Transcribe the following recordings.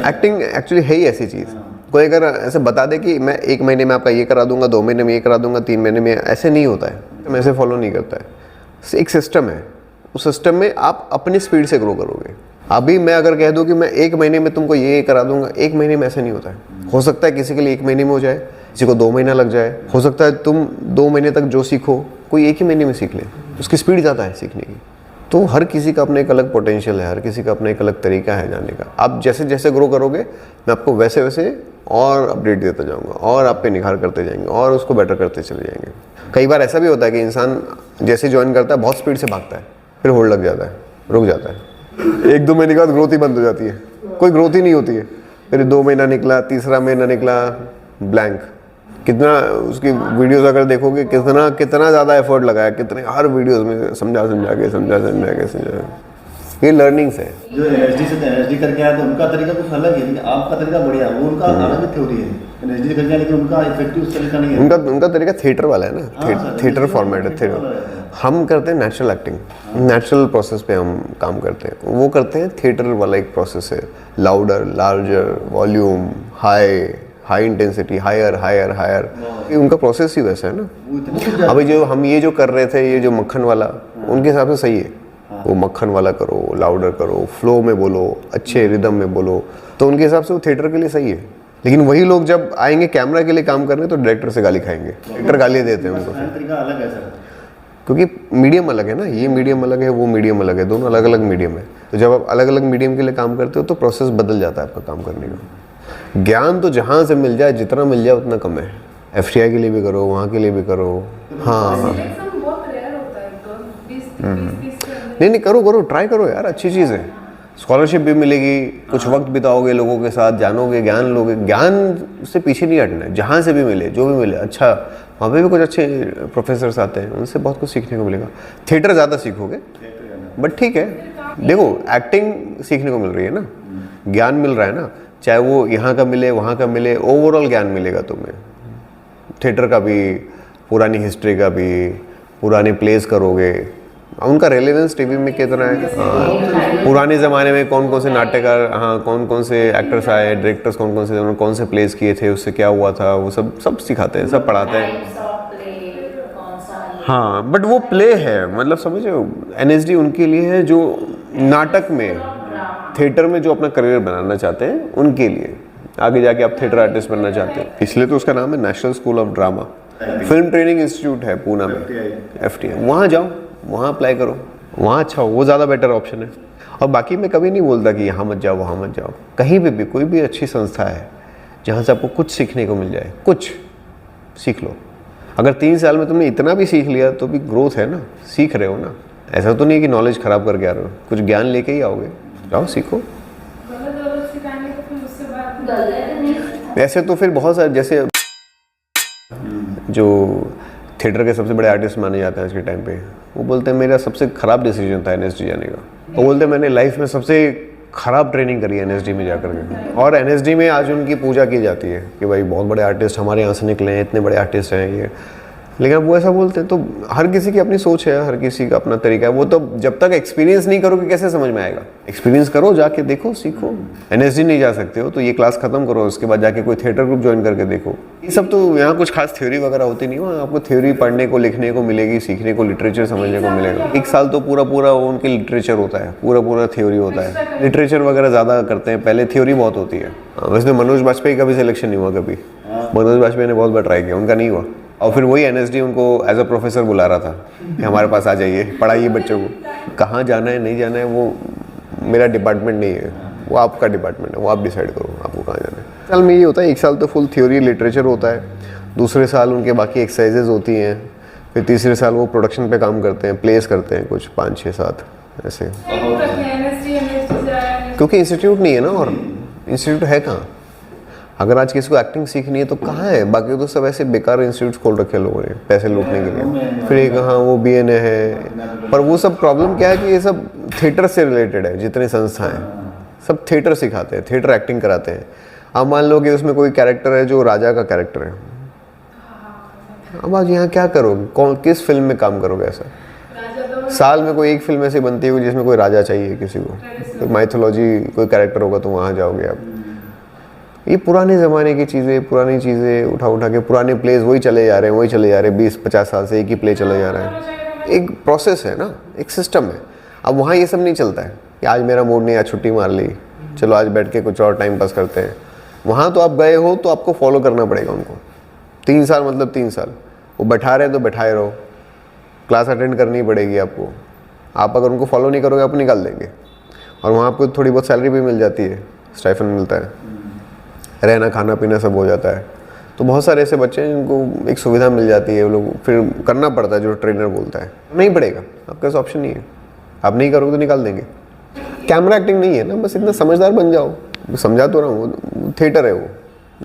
Acting actually है ही ऐसी चीज़। कोई अगर ऐसे बता दे कि मैं 1 महीने में आपका ये करा दूंगा, 2 महीने में ये करा दूंगा, 3 महीने में, ऐसे नहीं होता है, तो मैं ऐसे फॉलो नहीं करता है। एक सिस्टम है, उस सिस्टम में आप अपनी स्पीड से ग्रो करोगे। अभी मैं अगर कह दूं कि मैं 1 महीने में तुमको ये करा दूंगा, 1 महीने में ऐसे नहीं होता है। हो सकता है किसी के लिए 1 महीने में हो जाए, किसी को 2 महीना लग जाए। हो सकता है तुम 2 महीने तक जो सीखो कोई 1 ही महीने में सीख ले, उसकी स्पीड ज़्यादा है सीखने की। तो हर किसी का अपना एक अलग पोटेंशियल है, हर किसी का अपना एक अलग तरीका है जाने का। आप जैसे जैसे ग्रो करोगे मैं आपको वैसे वैसे और अपडेट देता जाऊंगा और आप पे निखार करते जाएंगे और उसको बेटर करते चले जाएंगे। कई बार ऐसा भी होता है कि इंसान जैसे ज्वाइन करता है बहुत स्पीड से भागता है, फिर होल्ड लग जाता है, रुक जाता है। 1-2 महीने के बाद ग्रोथ ही बंद हो जाती है, कोई ग्रोथ ही नहीं होती है। फिर 2 महीना निकला, तीसरा महीना निकला, ब्लैंक। कितना उसकी वीडियोस अगर देखोगे कितना ज़्यादा एफर्ट लगाया, कितने हर वीडियोस में समझा के ये लर्निंग्स है। जो एनएसडी से एनएसडी करके आया तो उनका तरीका कुछ अलग है, लेकिन आपका तरीका बढ़िया है। वो उनका अलग थ्योरी है एनएसडी करके आया, लेकिन उनका इफेक्टिव तरीका नहीं है। उनका तरीका थिएटर वाला है ना, थिएटर फॉर्मेट है थिएटर। हम करते हैं नेचुरल एक्टिंग, नेचुरल प्रोसेस पे हम काम करते हैं। वो करते हैं थिएटर वाला एक प्रोसेस है, louder, larger, volume, high intensity, higher. उनका प्रोसेस ही वैसा है ना। अभी जो हम ये जो कर रहे थे, ये जो मक्खन वाला, उनके हिसाब से सही है। वो मक्खन वाला करो, लाउडर करो, फ्लो में बोलो, अच्छे रिदम में बोलो, तो उनके हिसाब से वो थिएटर के लिए सही है। लेकिन वही लोग जब आएंगे कैमरा के लिए काम करने तो डायरेक्टर से गाली खाएंगे, डायरेक्टर गाली देते हैं उनको। तरीका अलग है सर, क्योंकि मीडियम अलग है ना, ये मीडियम अलग है, वो मीडियम अलग है, दोनों अलग अलग मीडियम है। तो जब आप अलग अलग मीडियम के लिए काम करते हो तो प्रोसेस बदल जाता है आपका काम करने का। ज्ञान तो जहाँ से मिल जाए, जितना मिल जाए उतना कम है। FTI के लिए भी करो, वहाँ के लिए भी करो। हाँ नहीं करो, ट्राई करो यार, अच्छी चीज़ है। स्कॉलरशिप भी मिलेगी, कुछ वक्त बिताओगे लोगों के साथ, जानोगे, ज्ञान लोगे। ज्ञान से पीछे नहीं हटना है, जहाँ से भी मिले, जो भी मिले अच्छा। वहाँ पे भी कुछ अच्छे प्रोफेसर्स आते हैं, उनसे बहुत कुछ सीखने को मिलेगा। थिएटर ज़्यादा सीखोगे बट ठीक है। देखो एक्टिंग सीखने को मिल रही है ना, ज्ञान मिल रहा है ना, चाहे वो यहाँ का मिले वहाँ का मिले, ओवरऑल ज्ञान मिलेगा तुम्हें। थिएटर का भी, पुरानी हिस्ट्री का भी, पुराने प्लेस करोगे, उनका रेलेवेंस टीवी में कितना है। पुराने ज़माने में कौन कौन से नाट्यकार, कौन कौन से एक्टर्स आए, डायरेक्टर्स कौन कौन से, उन्होंने कौन से प्लेस किए थे, उससे क्या हुआ था, वो सब सिखाते हैं, सब पढ़ाते हैं। हाँ बट वो प्ले है, मतलब समझो NSD उनके लिए है जो नाटक में, थिएटर में जो अपना करियर बनाना चाहते हैं, उनके लिए। आगे जाके आप थिएटर आर्टिस्ट बनना चाहते हैं, इसलिए तो उसका नाम है national school of drama. Film training institute है पूना में, FTI। वहाँ जाओ, वहाँ अप्लाई करो, वहाँ अच्छा हो, वो ज़्यादा बेटर ऑप्शन है। और बाकी मैं कभी नहीं बोलता कि यहाँ मत जाओ, वहाँ मत जाओ। कहीं भी कोई भी अच्छी संस्था है जहाँ से आपको कुछ सीखने को मिल जाए, कुछ सीख लो। अगर 3 साल में तुमने इतना भी सीख लिया तो भी ग्रोथ है ना, सीख रहे हो ना। ऐसा तो नहीं है कि नॉलेज ख़राब करके आ रहे हो, कुछ ज्ञान लेके ही आओगे। जाओ सीखो। ऐसे तो फिर बहुत सारे, जैसे जो थिएटर के सबसे बड़े आर्टिस्ट माने जाते हैं आज के टाइम पे, वो बोलते हैं मेरा सबसे ख़राब डिसीजन था NSD जाने का। वो बोलते हैं मैंने लाइफ में सबसे ख़राब ट्रेनिंग करी है NSD में जाकर के। और NSD में आज उनकी पूजा की जाती है कि भाई बहुत बड़े आर्टिस्ट हमारे यहाँ से निकले हैं, इतने बड़े आर्टिस्ट हैं ये। लेकिन अब वो ऐसा बोलते हैं, तो हर किसी की अपनी सोच है, हर किसी का अपना तरीका है। वो तो जब तक एक्सपीरियंस नहीं करोगे कैसे समझ में आएगा। एक्सपीरियंस करो, जाके देखो, सीखो। NSD नहीं जा सकते हो तो ये क्लास खत्म करो, उसके बाद जाके कोई थिएटर ग्रुप ज्वाइन करके देखो। ये सब तो यहाँ कुछ खास थ्योरी वगैरह होती नहीं, वहाँ आपको थ्योरी पढ़ने को, लिखने को मिलेगी, सीखने को, लिटरेचर समझने को मिलेगा। 1 साल तो पूरा उनके लिटरेचर होता है, पूरा थ्योरी होता है। लिटरेचर वगैरह ज़्यादा करते हैं, पहले थ्योरी बहुत होती है। वैसे मनोज बाजपेयी का भी सिलेक्शन नहीं हुआ कभी, मनोज बाजपेयी ने बहुत बार ट्राई किया, उनका नहीं हुआ। और फिर वही NSD उनको एज अ प्रोफेसर बुला रहा था कि हमारे पास आ जाइए, पढ़ाइए बच्चों को। कहाँ जाना है नहीं जाना है वो मेरा डिपार्टमेंट नहीं है, वो आपका डिपार्टमेंट है, वो आप डिसाइड करो आपको कहाँ जाना है। साल में ये होता है, 1 साल तो फुल थ्योरी लिटरेचर होता है, दूसरे साल उनके बाकी एक्सरसाइजेज होती हैं, फिर तीसरे साल वो प्रोडक्शन पे काम करते हैं, प्लेस करते हैं कुछ 5, 6, 7 ऐसे। क्योंकि इंस्टीट्यूट नहीं है ना, और इंस्टीट्यूट है कहाँ। अगर आज किसी को एक्टिंग सीखनी है तो कहाँ है, बाकी तो सब ऐसे बेकार इंस्टीट्यूट्स खोल रखे हैं लोगों ने पैसे लूटने के लिए। फिर एक वो BNA है, पर वो सब प्रॉब्लम क्या है कि ये सब थिएटर से रिलेटेड है। जितने संस्थाएं सब थिएटर सिखाते हैं, थिएटर एक्टिंग कराते हैं। अब मान लो कि उसमें कोई कैरेक्टर है जो राजा का कैरेक्टर है, अब आज यहाँ क्या करोगे, कौन किस फिल्म में काम करोगे। ऐसा साल में कोई एक फिल्म ऐसी बनती है जिसमें कोई राजा चाहिए किसी को, कोई माइथोलॉजी कोई कैरेक्टर होगा तो वहाँ जाओगे आप। ये पुराने ज़माने की चीज़ें, पुरानी चीज़ें उठा उठा के पुराने प्लेस वही चले जा रहे हैं, वही चले जा रहे हैं। 20-50 साल से एक ही प्ले चला जा रहा है। एक प्रोसेस है ना, एक सिस्टम है। अब वहाँ ये सब नहीं चलता है कि आज मेरा मूड नहीं, आज छुट्टी मार ली, चलो आज बैठ के कुछ और टाइम पास करते हैं। वहाँ तो आप गए हो तो आपको फॉलो करना पड़ेगा उनको। 3 साल मतलब 3 साल वो बैठा रहे हैं तो बैठाए रहो, क्लास अटेंड करनी पड़ेगी आपको। आप अगर उनको फॉलो नहीं करोगे आप निकाल देंगे। और वहाँ आपको थोड़ी बहुत सैलरी भी मिल जाती है, स्टाइफंड मिलता है, रहना खाना पीना सब हो जाता है। तो बहुत सारे ऐसे बच्चे हैं जिनको एक सुविधा मिल जाती है, वो लोग फिर करना पड़ता है जो ट्रेनर बोलता है। नहीं पड़ेगा, आपके पास ऑप्शन नहीं है, आप नहीं करोगे तो निकाल देंगे। कैमरा एक्टिंग नहीं है ना, बस इतना समझदार बन जाओ। समझा तो रहा हूँ, थिएटर है वो,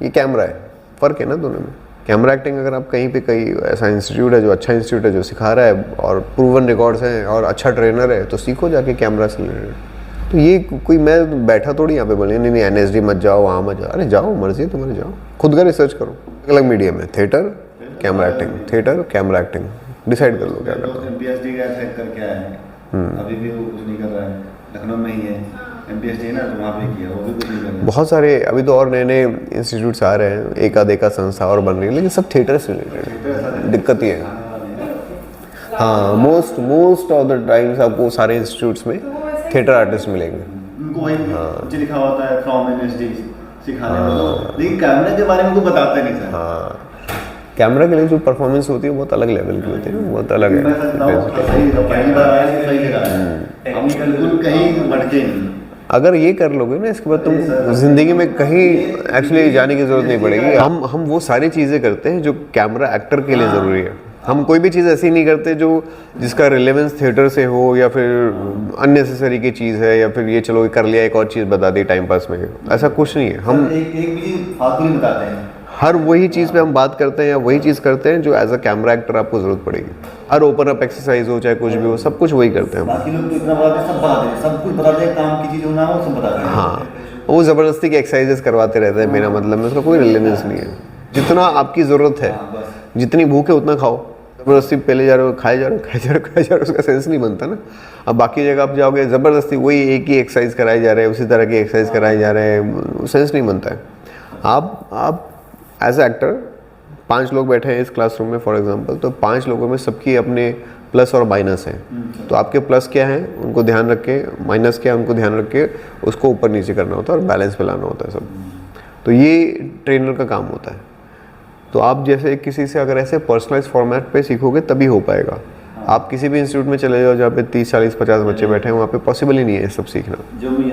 ये कैमरा है, फ़र्क है ना दोनों में। कैमरा एक्टिंग अगर आप कहीं पे कहीं ऐसा इंस्टीट्यूट है जो अच्छा इंस्टीट्यूट है जो सिखा रहा है और प्रूवन रिकॉर्ड्स हैं और अच्छा ट्रेनर है तो सीखो जाके कैमरा से रिलेटेड। तो ये कोई मैं बैठा थोड़ी यहाँ पे बोले नहीं NSD मत जाओ, वहाँ मत जाओ। अरे जाओ, मर्जी है तुम्हारी, जाओ, खुद का रिसर्च करो। अलग मीडियम है, theatre camera acting, theatre camera acting, decide कर लो क्या करना है। MPSD का ट्रैक करके आए हैं, अभी भी वो कुछ नहीं कर रहा है, लखनऊ में ही है MPSD ना, तो वहाँ पे किया, वो भी कुछ नहीं कर रहा है। बहुत सारे अभी तो और नए नए इंस्टीट्यूट्स आ रहे हैं, एका संस्था और बन रही है, लेकिन सब थिएटर से रिलेटेड है। दिक्कत ये है, हाँ, मोस्ट ऑफ द टाइम्स आपको सारे इंस्टीट्यूट्स में थिएटर आर्टिस्ट मिलेंगे। उनको वही नीचे लिखा होता है फ्रॉम NSD सिखाने में, लेकिन कैमरा के बारे में कोई बताता नहीं सर। हाँ, कैमरा के लिए जो परफॉर्मेंस होती है बहुत अलग लेवल की होती है, बहुत अलग है। हम बिल्कुल कहीं भटके नहीं। अगर ये कर लोगे ना, इसके बाद तुम जिंदगी में कहीं एक्चुअली जाने की जरूरत नहीं पड़ेगी। हम वो सारी चीज़ें करते हैं जो कैमरा एक्टर के लिए ज़रूरी है। हम कोई भी चीज़ ऐसी नहीं करते जो जिसका रिलेवेंस थिएटर से हो या फिर अननेसेसरी की चीज़ है या फिर ये चलो कर लिया एक और चीज़ बता दी टाइम पास में, ऐसा कुछ नहीं है। हम एक भी चीज़ फालतू नहीं बताते हैं, हर वही चीज़ पे हम बात करते हैं या वही चीज़ करते हैं जो एज अ कैमरा एक्टर आपको ज़रूरत पड़ेगी। हर ओपन अप एक्सरसाइज हो चाहे कुछ भी हो, सब कुछ वही करते हैं हम। बाकी लोग तो इतना बताते हैं, सब बताते हैं, सब कुछ बताते हैं, काम की चीज़ होना हो सब बताते हैं। हाँ, वो ज़बरदस्ती की एक्सरसाइजेस करवाते रहते हैं, मेरा मतलब है उसका कोई रिलेवेंस नहीं है। जितना आपकी ज़रूरत है, जितनी भूख है उतना खाओ, ज़बरदस्ती पहले जा रहे हो खाए जा रहे हो, उसका सेंस नहीं बनता ना। अब बाकी जगह आप जाओगे ज़बरदस्ती वही एक ही एक्सरसाइज कराई जा रहे हैं, उसी तरह की एक्सरसाइज कराई जा रहे हैं, सेंस नहीं बनता है। आप एज ए एक्टर 5 लोग बैठे हैं इस क्लासरूम में फॉर एग्जांपल, तो 5 लोगों में सबकी अपने प्लस और माइनस हैं। तो आपके प्लस क्या हैं उनको ध्यान रख के, माइनस क्या है उनको ध्यान रख के उसको ऊपर नीचे करना होता है और बैलेंस पे लाना होता है सब। तो ये ट्रेनर का काम होता है। तो आप जैसे किसी से अगर ऐसे पर्सनलाइज फॉर्मेट पे सीखोगे तभी हो पाएगा। आप किसी भी इंस्टीट्यूट में चले जाओ जहाँ पे 30, 40, 50 बच्चे बैठे हैं, वहाँ पे पॉसिबल ही नहीं है सब सीखना। जो भी